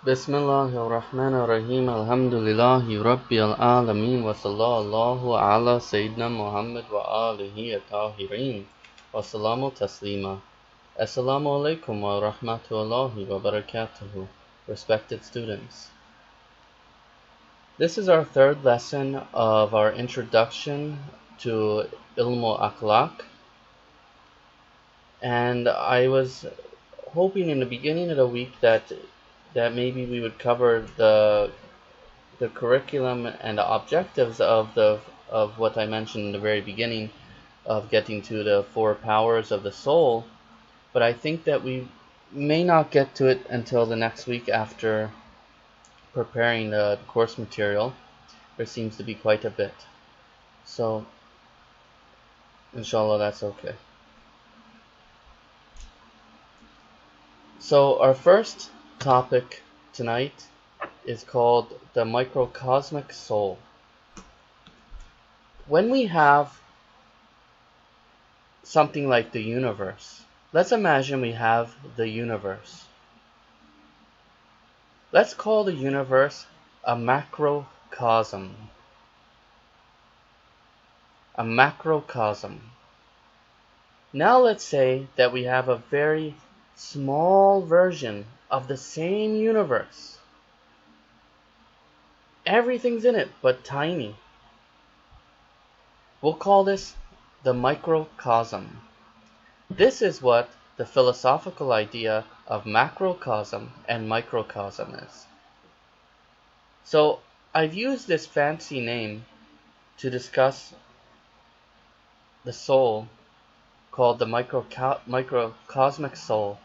Bismillahirrahmanirrahim. Alhamdulillahi Rabbil Alameen. Wa sallallahu ala Sayyidina Muhammad wa alihi at-tahirin. Wa salamu taslima. Assalamu alaikum wa rahmatullahi wa barakatuhu. Respected students. This is our third lesson of our introduction to Akhlaaq. And I was hoping in the beginning of the week that maybe we would cover the curriculum and the objectives of what I mentioned in the very beginning of getting to the four powers of the soul, but I think that we may not get to it until the next week after preparing the course material. There seems to be quite a bit, so inshallah that's okay. So our first topic tonight is called the microcosmic soul. When we have something like the universe, let's imagine we have the universe. Let's call the universe a macrocosm. A macrocosm. Now let's say that we have a very small version of the same universe. Everything's in it but tiny. We'll call this the microcosm. This is what the philosophical idea of macrocosm and microcosm is. So I've used this fancy name to discuss the soul called the microcosmic soul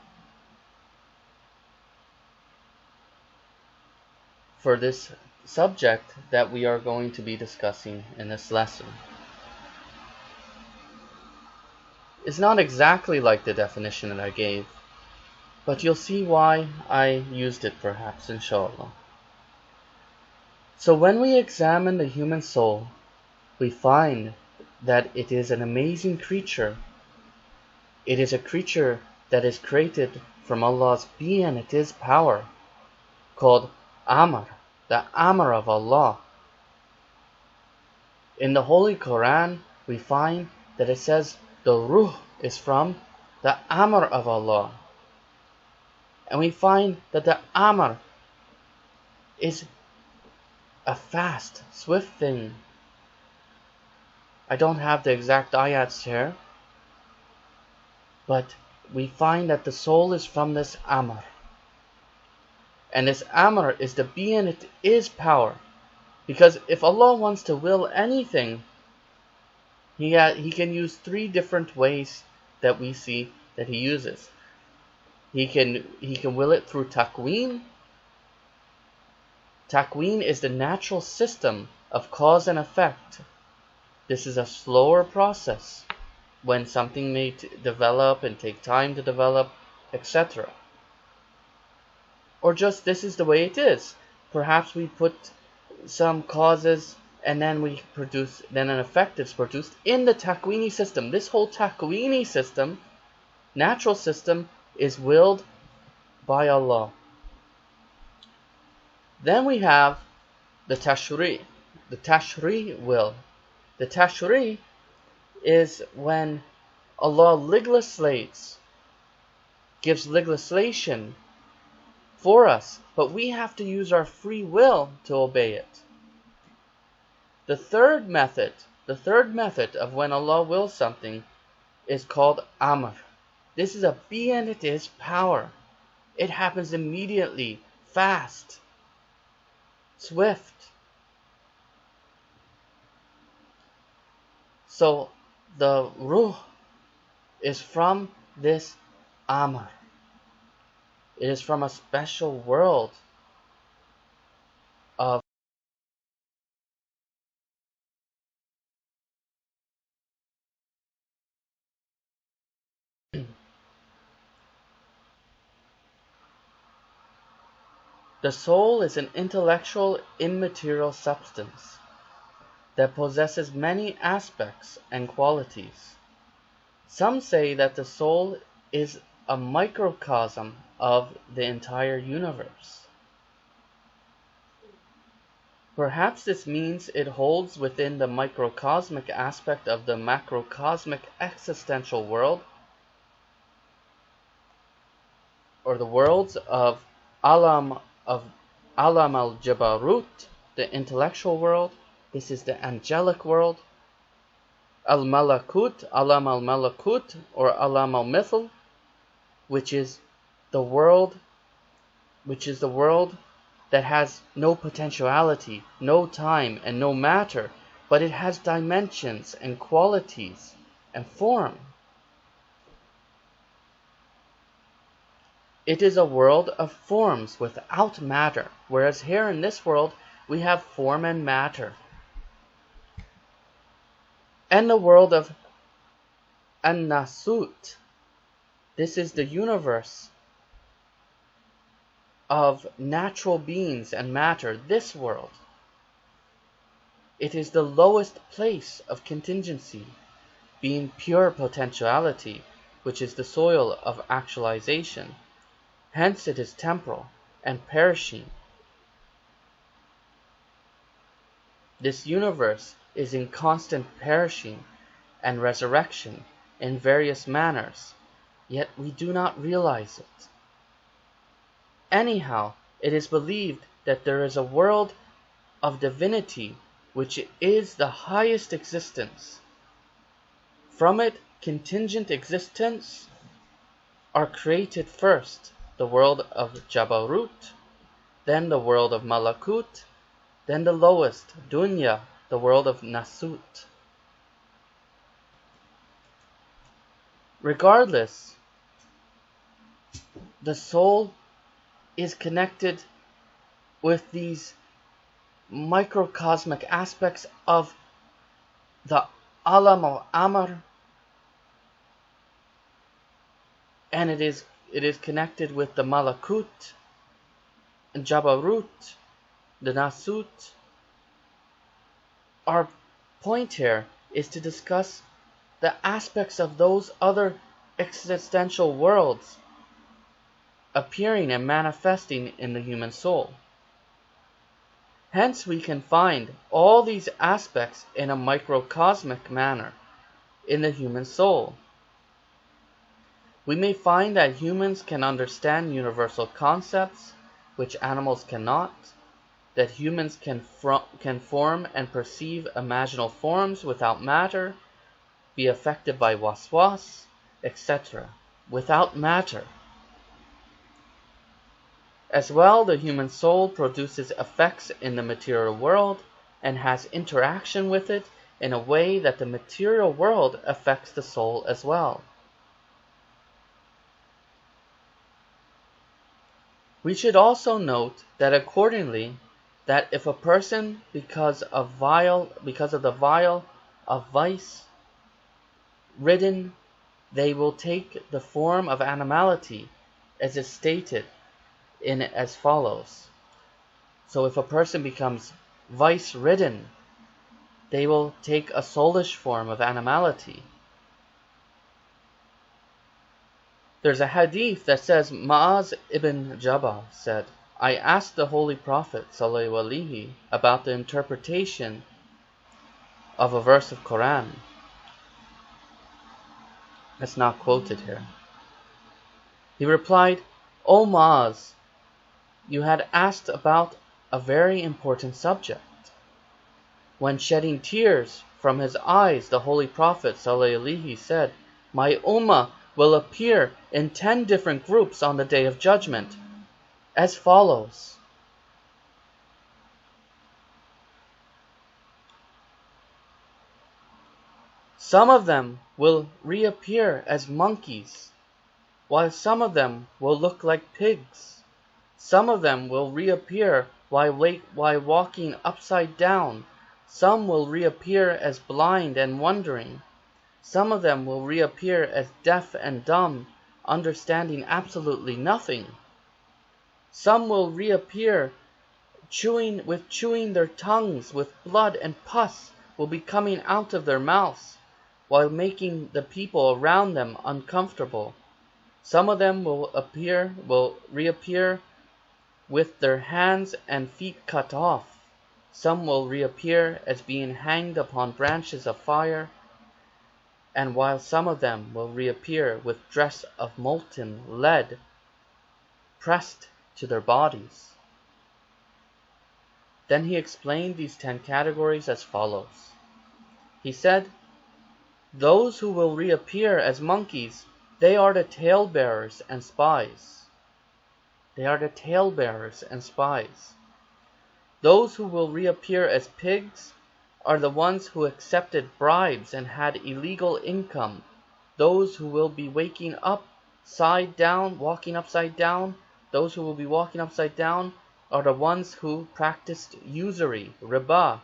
for this subject that we are going to be discussing in this lesson. It's not exactly like the definition that I gave, but you'll see why I used it perhaps, inshallah. So when we examine the human soul, we find that it is an amazing creature. It is a creature that is created from Allah's being and it is power, called Amr, the Amr of Allah. In the Holy Quran, we find that it says the Ruh is from the Amr of Allah. And we find that the Amr is a fast, swift thing. I don't have the exact ayats here, but we find that the soul is from this Amr. And this Amr is the being, it is power. Because if Allah wants to will anything, He can use three different ways that we see that He uses. He can will it through takween. Takween is the natural system of cause and effect. This is a slower process when something may develop and take time to develop, etc. Or just this is the way it is. Perhaps we put some causes and then we produce, then an effect is produced in the takweeni system. This whole takweeni system, natural system, is willed by Allah. Then we have the tashri'. The tashri' will. The tashri' is when Allah legislates, gives legislation for us, but we have to use our free will to obey it. The third method of when Allah wills something is called Amr. This is a being, it is power. It happens immediately, fast, swift. So the Ruh is from this Amr. It is from a special world of the soul is an intellectual, immaterial substance that possesses many aspects and qualities. Some say that the soul is a microcosm of the entire universe. Perhaps this means it holds within the microcosmic aspect of the macrocosmic existential world, or the worlds of Alam al-Jabarut, the intellectual world. This is the angelic world. Al-Malakut, Alam al-Malakut, or Alam al-Mithl, which is the world that has no potentiality, no time, and no matter, but it has dimensions and qualities and form. It is a world of forms without matter, whereas here in this world we have form and matter. And the world of An-Nasut, this is the universe of natural beings and matter, this world. It is the lowest place of contingency, being pure potentiality, which is the soil of actualization. Hence it is temporal and perishing. This universe is in constant perishing and resurrection in various manners, yet we do not realize it. Anyhow, it is believed that there is a world of divinity which is the highest existence. From it, contingent existence are created first, the world of Jabarut, then the world of Malakut, then the lowest, Dunya, the world of Nasut. Regardless, the soul is connected with these microcosmic aspects of the Alam al-Amr, and it is connected with the Malakut and Jabarut, the Nasut. Our point here is to discuss the aspects of those other existential worlds appearing and manifesting in the human soul. Hence we can find all these aspects in a microcosmic manner in the human soul. We may find that humans can understand universal concepts which animals cannot, that humans can form and perceive imaginal forms without matter, be affected by waswas, etc., without matter. As well, the human soul produces effects in the material world and has interaction with it in a way that the material world affects the soul as well. We should also note that accordingly, that if a person because of the vial of vice ridden, they will take the form of animality, as is stated in as follows. So if a person becomes vice ridden, they will take a soulish form of animality. There's a hadith that says, Ma'az ibn Jabal said, I asked the Holy Prophet ﷺ about the interpretation of a verse of Quran. That's not quoted here. He replied, O Ma'az, you had asked about a very important subject. When shedding tears from his eyes, the Holy Prophet ﷺ said, my ummah will appear in 10 different groups on the Day of Judgment, as follows. Some of them will reappear as monkeys, while some of them will look like pigs. Some of them will reappear while walking upside down. Some will reappear as blind and wandering. Some of them will reappear as deaf and dumb, understanding absolutely nothing. Some will reappear chewing their tongues, with blood and pus will be coming out of their mouths, while making the people around them uncomfortable. Some of them will reappear with their hands and feet cut off. Some will reappear as being hanged upon branches of fire, and while some of them will reappear with dress of molten lead pressed to their bodies. Then he explained these 10 categories as follows. He said, those who will reappear as monkeys, they are the talebearers and spies. They are the talebearers and spies. Those who will reappear as pigs are the ones who accepted bribes and had illegal income. Those who will be walking upside down, those who will be walking upside down are the ones who practiced usury, riba.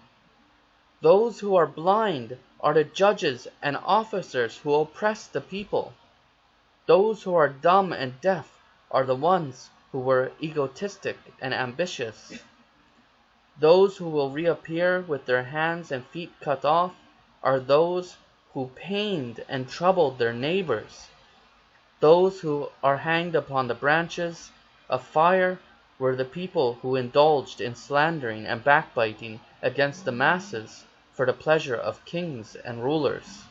Those who are blind are the judges and officers who oppress the people. Those who are dumb and deaf are the ones who were egotistic and ambitious. Those who will reappear with their hands and feet cut off are those who pained and troubled their neighbors. Those who are hanged upon the branches of fire were the people who indulged in slandering and backbiting against the masses for the pleasure of kings and rulers.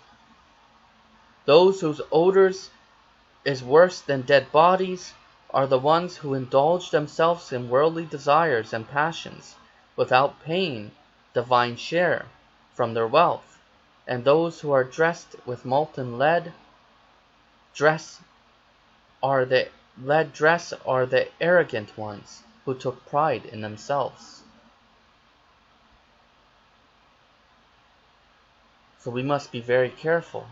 Those whose odors is worse than dead bodies are the ones who indulge themselves in worldly desires and passions without paying divine share from their wealth. And those who are dressed with molten lead dress are the arrogant ones who took pride in themselves. So we must be very careful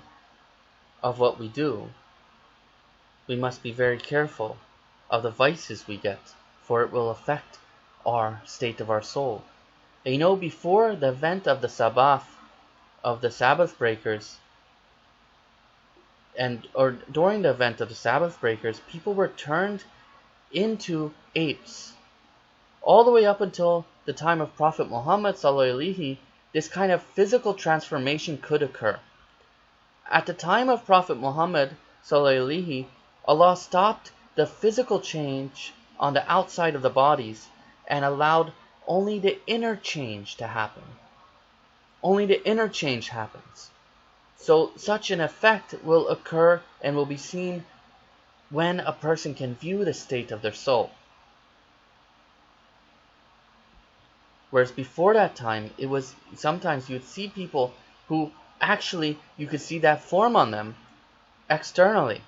of what we do. We must be very careful of the vices we get, for it will affect our state of our soul. And you know, before the event of the Sabbath, of the Sabbath breakers, or during the event of the Sabbath breakers, people were turned into apes. All the way up until the time of Prophet Muhammad ﷺ, this kind of physical transformation could occur. At the time of Prophet Muhammad ﷺ, Allah stopped the physical change on the outside of the bodies and allowed only the inner change to happen. Only the inner change happens. So such an effect will occur and will be seen when a person can view the state of their soul. Whereas before that time, it was sometimes you'd see people who actually you could see that form on them externally.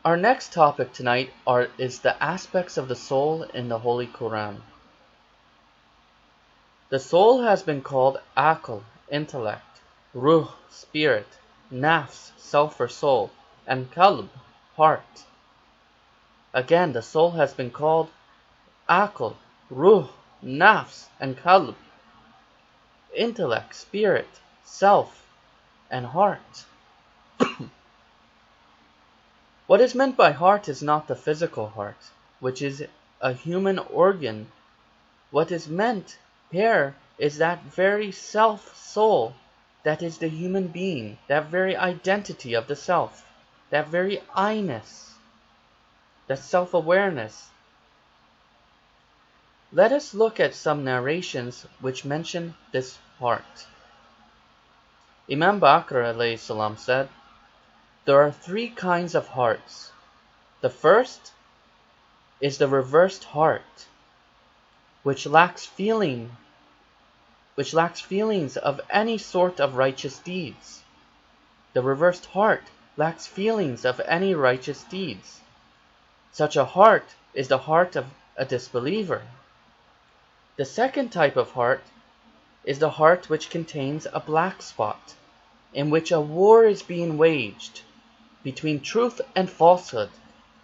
Our next topic tonight is the aspects of the soul in the Holy Quran. The soul has been called Aql, intellect, Ruh, spirit, Nafs, self or soul, and Qalb, heart. Again, the soul has been called Aql, Ruh, Nafs, and Qalb, intellect, spirit, self, and heart. What is meant by heart is not the physical heart, which is a human organ. What is meant here is that very self-soul that is the human being, that very identity of the self, that very I-ness, that self-awareness. Let us look at some narrations which mention this heart. Imam Bakr alayhi salam said, there are 3 kinds of hearts. The first is the reversed heart, which lacks feelings of any sort of righteous deeds. The reversed heart lacks feelings of any righteous deeds. Such a heart is the heart of a disbeliever. The second type of heart is the heart which contains a black spot, in which a war is being waged between truth and falsehood.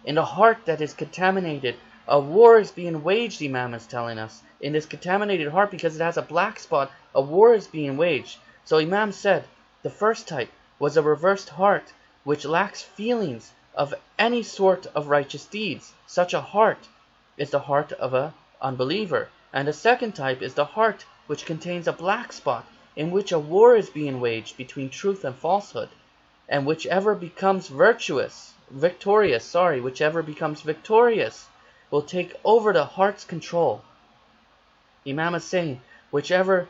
In the heart that is contaminated, a war is being waged, Imam is telling us. In this contaminated heart, because it has a black spot, a war is being waged. So Imam said, the first type was a reversed heart, which lacks feelings of any sort of righteous deeds. Such a heart is the heart of an unbeliever. And the second type is the heart which contains a black spot, in which a war is being waged between truth and falsehood. And whichever becomes virtuous, becomes victorious will take over the heart's control. Imam is saying, whichever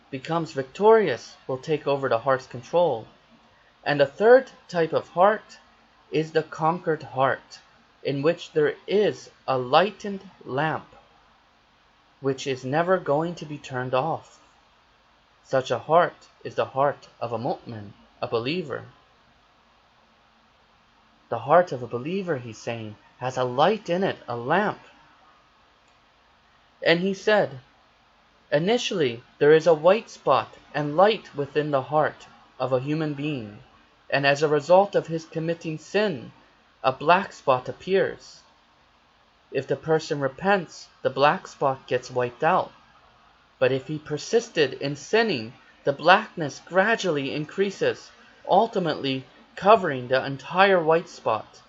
becomes victorious will take over the heart's control. And the third type of heart is the conquered heart, in which there is a lightened lamp, which is never going to be turned off. Such a heart is the heart of a mu'min, a believer. The heart of a believer, he's saying, has a light in it, a lamp. And he said, initially there is a white spot and light within the heart of a human being, and as a result of his committing sin, a black spot appears. If the person repents, the black spot gets wiped out. But if he persisted in sinning, the blackness gradually increases, ultimately covering the entire white spot.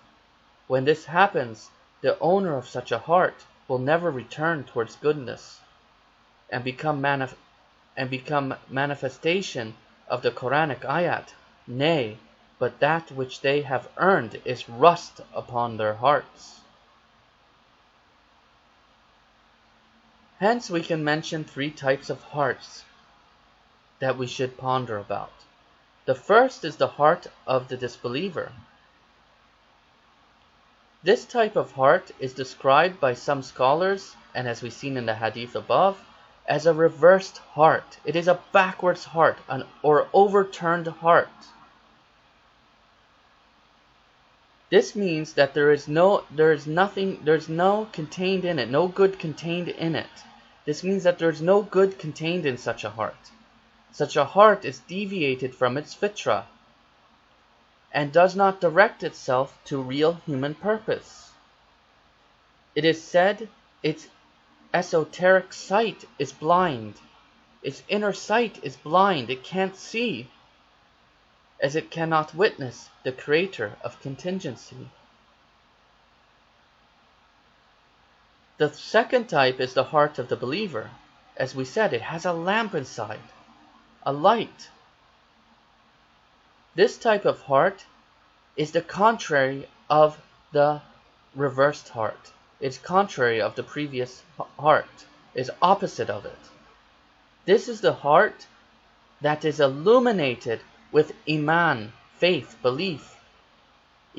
When this happens, the owner of such a heart will never return towards goodness and become manifestation of the Quranic ayat. Nay, but that which they have earned is rust upon their hearts. Hence we can mention three types of hearts that we should ponder about. The first is the heart of the disbeliever. This type of heart is described by some scholars, and as we've seen in the hadith above, as a reversed heart. It is a backwards heart, or overturned heart. This means that there is no contained in it, no good contained in it. This means that there is no good contained in such a heart. Such a heart is deviated from its fitrah and does not direct itself to real human purpose. It is said its esoteric sight is blind. Its inner sight is blind. It can't see, as it cannot witness the creator of contingency. The second type is the heart of the believer. As we said, it has a lamp inside, a light. This type of heart is the contrary of the reversed heart. It's contrary of the previous heart. It's opposite of it. This is the heart that is illuminated with iman, faith, belief.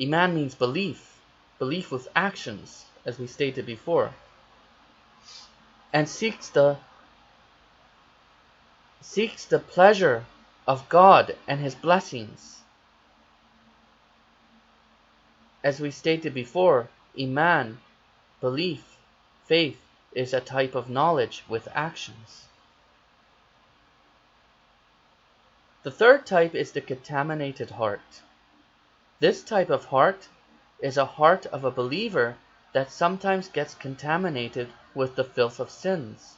Iman means belief, belief with actions, as we stated before, and seeks the pleasure of God and His blessings. As we stated before, iman, belief, faith, is a type of knowledge with actions. The third type is the contaminated heart. This type of heart is a heart of a believer that sometimes gets contaminated with the filth of sins.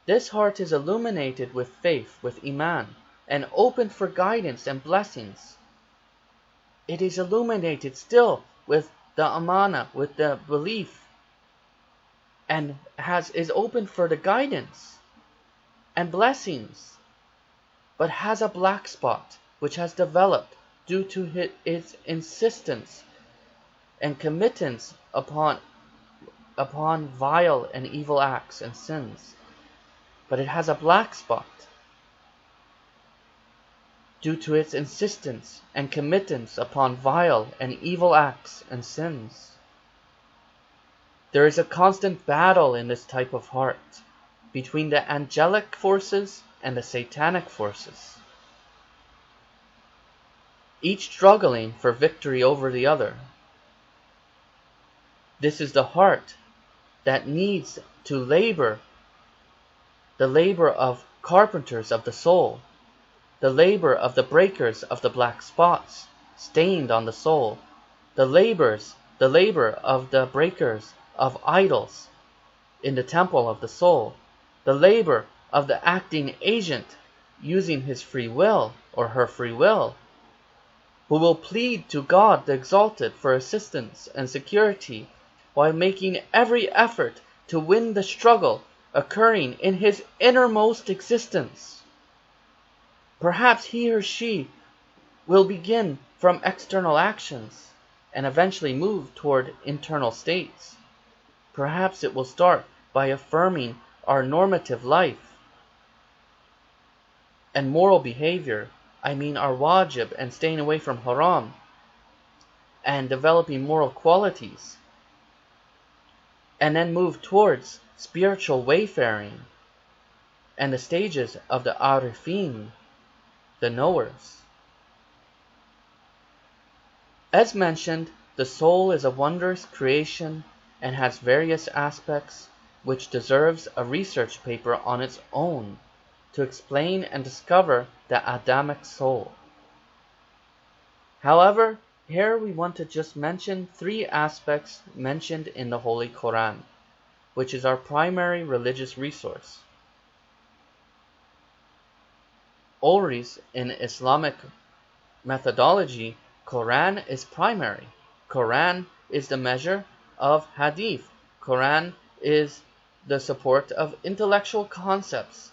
This heart is illuminated with faith, with iman, and open for guidance and blessings. It is illuminated still with the amana, with the belief, and is open for the guidance and blessings, but has a black spot which has developed due to its insistence and committance upon vile and evil acts and sins. But it has a black spot due to its insistence and committance upon vile and evil acts and sins. There is a constant battle in this type of heart between the angelic forces and the satanic forces, each struggling for victory over the other. This is the heart that needs to labor, the labor of carpenters of the soul, the labor of the breakers of the black spots stained on the soul, the labor of the breakers of idols in the temple of the soul, the labor of the acting agent using his free will or her free will, who will plead to God the Exalted for assistance and security while making every effort to win the struggle occurring in his innermost existence. Perhaps he or she will begin from external actions, and eventually move toward internal states. Perhaps it will start by affirming our normative life and moral behavior, I mean our wajib and staying away from haram, and developing moral qualities, and then move towards spiritual wayfaring and the stages of the arifin, the knowers. As mentioned, the soul is a wondrous creation and has various aspects which deserves a research paper on its own to explain and discover the Adamic soul. However, here we want to just mention 3 aspects mentioned in the Holy Quran, which is our primary religious resource. Always in Islamic methodology, Quran is primary. Quran is the measure of hadith. Quran is the support of intellectual concepts.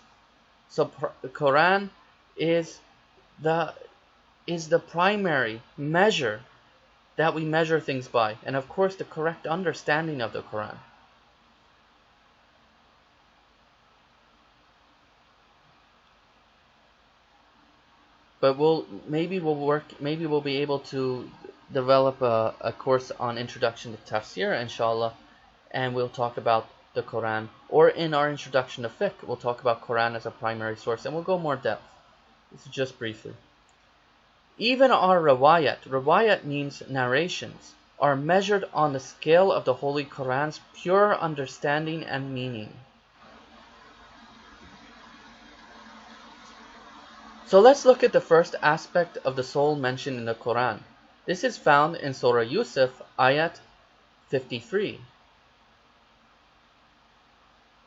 So Quran is the primary measure that we measure things by, and of course the correct understanding of the Quran. But maybe we'll be able to develop a course on introduction to tafsir, inshallah, and we'll talk about the Quran, or in our introduction to fiqh, we'll talk about Quran as a primary source, and we'll go more depth. This is just briefly. Even our riwayat means narrations, are measured on the scale of the Holy Quran's pure understanding and meaning. So let's look at the first aspect of the soul mentioned in the Quran. This is found in Surah Yusuf, ayat 53.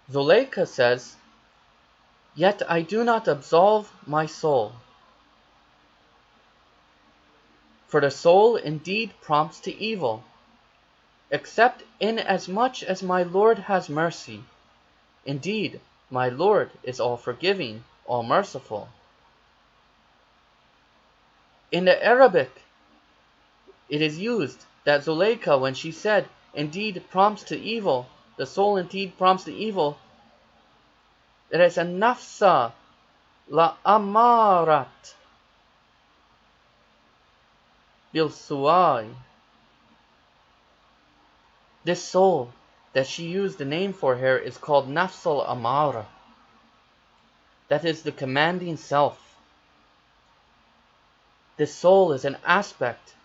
Zulayka says, "Yet I do not absolve my soul. For the soul indeed prompts to evil, except inasmuch as my Lord has mercy. Indeed, my Lord is all forgiving, all merciful." In the Arabic, it is used that Zulayka, when she said, indeed prompts to evil, the soul indeed prompts to evil, it is a nafsa la amarat bil suwai. This soul that she used the name for here is called nafsul amara. That is the commanding self. This soul is an aspect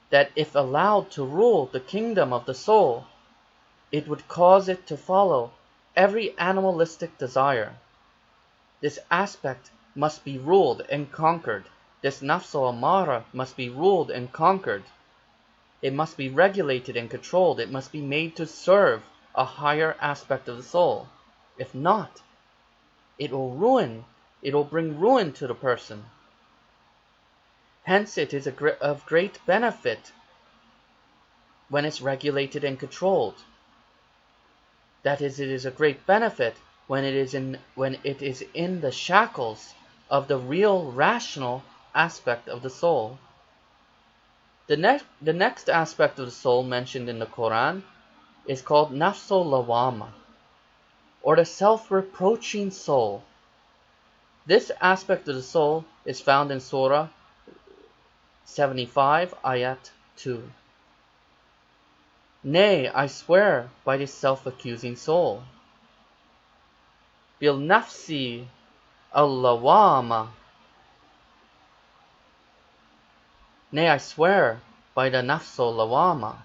that, if allowed to rule the kingdom of the soul, it would cause it to follow every animalistic desire. This aspect must be ruled and conquered. This nafsul amara must be ruled and conquered. It must be regulated and controlled. It must be made to serve a higher aspect of the soul. If not, it will bring ruin to the person. Hence, it is of great benefit when it's regulated and controlled. That is, it is a great benefit when it is in the shackles of the real rational aspect of the soul. The next aspect of the soul mentioned in the Quran is called nafsul lawama, or the self-reproaching soul. This aspect of the soul is found in Surah 75, ayat 2. Nay, I swear by this self-accusing soul. Bil nafsi al-lawama. Nay, I swear by the nafsul lawama.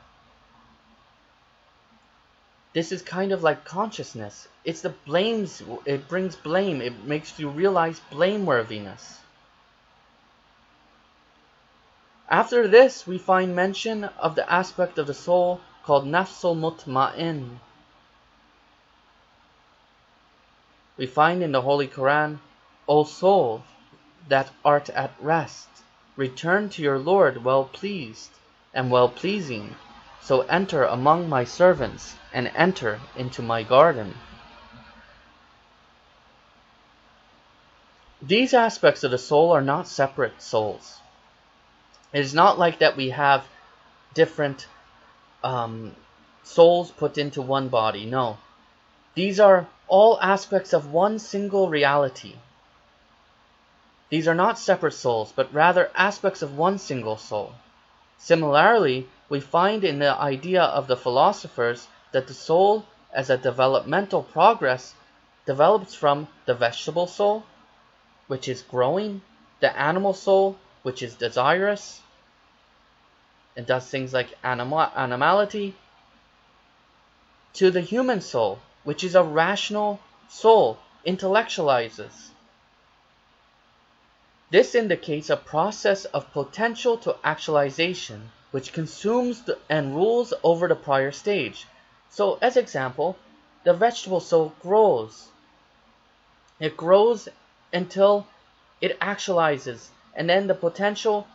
This is kind of like consciousness. It's the blames. It brings blame. It makes you realize blameworthiness. After this, we find mention of the aspect of the soul called nafsul mutma'in. We find in the Holy Quran, O soul that art at rest, return to your Lord well pleased and well pleasing, so enter among my servants and enter into my garden. These aspects of the soul are not separate souls. It is not like that we have different souls put into one body. No. These are all aspects of one single reality. These are not separate souls, but rather aspects of one single soul. Similarly, we find in the idea of the philosophers that the soul, as a developmental progress, develops from the vegetable soul, which is growing, the animal soul, which is desirous, and does things like animality, to the human soul, which is a rational soul, intellectualizes. This indicates a process of potential to actualization, which consumes and rules over the prior stage. So, as example, the vegetable soul grows. It grows until it actualizes, and then the potential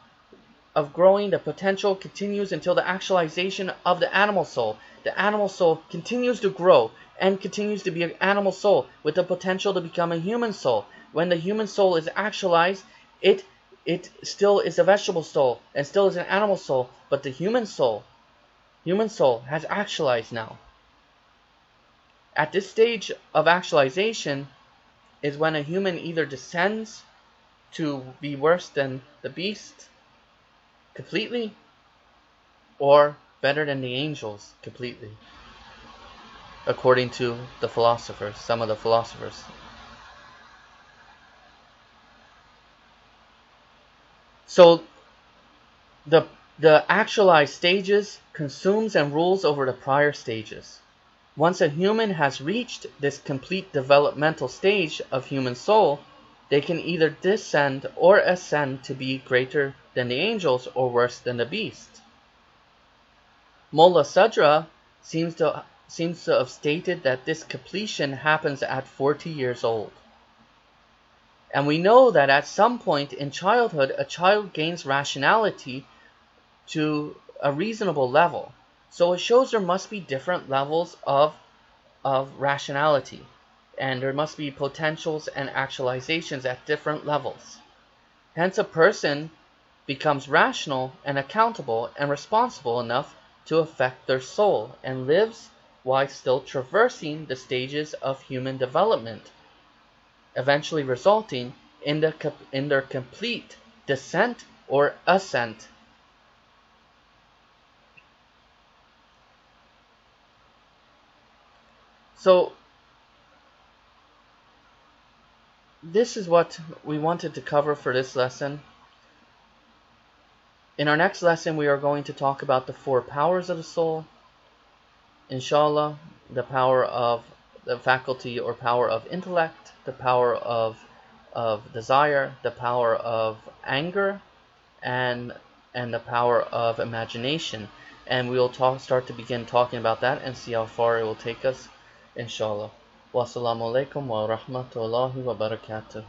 of growing, the potential continues until the actualization of the animal soul. The animal soul continues to grow and continues to be an animal soul with the potential to become a human soul. When the human soul is actualized, it still is a vegetable soul and still is an animal soul, but the human soul has actualized now. At this stage of actualization is when a human either descends to be worse than the beast completely, or better than the angels completely, according to the philosophers, some of the philosophers. So the actualized stages consumes and rules over the prior stages. Once a human has reached this complete developmental stage of human soul, they can either descend or ascend to be greater than the angels or worse than the beast. Mullah Sadra seems to have stated that this completion happens at 40 years old. And we know that at some point in childhood, a child gains rationality to a reasonable level. So it shows there must be different levels of rationality. And there must be potentials and actualizations at different levels. Hence, a person becomes rational and accountable and responsible enough to affect their soul and lives while still traversing the stages of human development, eventually resulting in their complete descent or ascent. So this is what we wanted to cover for this lesson. In our next lesson, we are going to talk about the 4 powers of the soul. Inshallah, the power of the faculty or power of intellect, the power of desire, the power of anger, and the power of imagination. And we will start to begin talking about that and see how far it will take us, inshallah. Wassalamu alaikum wa rahmatullahi wa barakatuhu.